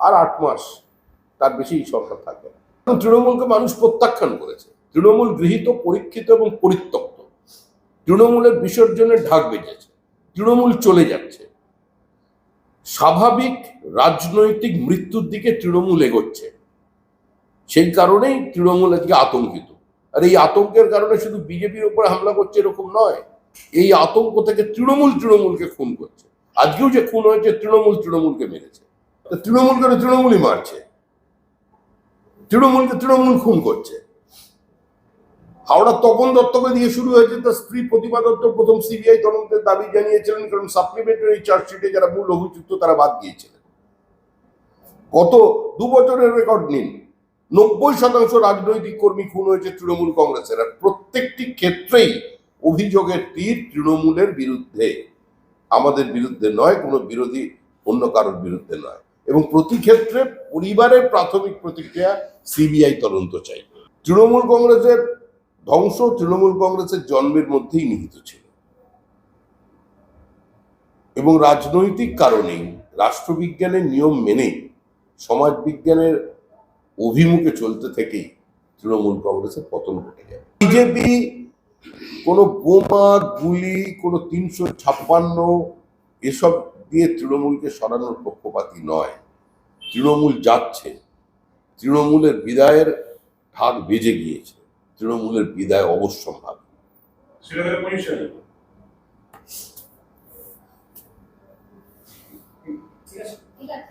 আর 8 মাস, তার বেশি সরকার থাকবে না। তৃণমূলকে মানুষ প্রত্যাখ্যান করেছে। তৃণমূল গৃহীত, পরীক্ষিত এবং পরিত্যক্ত। তৃণমূলের বিসর্জনের ঢাক বেজেছে, তৃণমূল চলে যাচ্ছে। স্বাভাবিক রাজনৈতিক মৃত্যুর দিকে তৃণমূল এগোচ্ছে। সেই কারণেই তৃণমূল আজকে আতঙ্কিত। আর এই আতঙ্কের কারণে শুধু বিজেপির উপরে হামলা করছে এরকম নয়, এই আতঙ্ক থেকে তৃণমূলকে খুন করছে। আজকেও যে খুন হয়েছে, তৃণমূলকে মেরেছে। তৃণমূলকে তৃণমূলই মারছে, তৃণমূল খুন করছে। হাওড়া তপন দত্তকে দিয়ে শুরু হয়েছে, তার স্ত্রী প্রতিমা দত্ত প্রথম সিবিআই তদন্তের দাবি জানিয়েছিলেন, কারণ সাপ্লিমেন্টারি চার্জশিটে যারা মূল অভিযুক্ত তারা বাদ দিয়েছিলেন। গত 2 বছরের রেকর্ড নিন, 90% রাজনৈতিক কর্মী খুন হয়েছে তৃণমূল কংগ্রেসের। আর প্রত্যেকটি ক্ষেত্রেই অভিযোগের তীর তৃণমূলের বিরুদ্ধে, আমাদের বিরুদ্ধে নয়, কোনো বিরোধী অন্য কারোর বিরুদ্ধে নয়। এবং প্রতি ক্ষেত্রে পরিবারের প্রাথমিক প্রতিক্রিয়া সিবিআই তদন্ত চাই। তৃণমূল কংগ্রেসের ধ্বংস তৃণমূল কংগ্রেসের জন্মের মধ্যেই নিহিত ছিল, এবং রাজনৈতিক কারণেই, রাষ্ট্রবিজ্ঞানের নিয়ম মেনে, সমাজবিজ্ঞানের অভিমুখে চলতে থেকেই তৃণমূল কংগ্রেসের পতন ঘটে যায়। বিজেপি কোনো বোমা, গুলি, কোনো 356 এসব দিয়ে তৃণমূলকে সরানোর পক্ষপাতী নয়। তৃণমূল যাচ্ছে, তৃণমূলের বিদায়ের ঢাক বেজে গিয়েছে, তৃণমূলের বিদায় অবশ্যম্ভাবী। ঠিক আছে।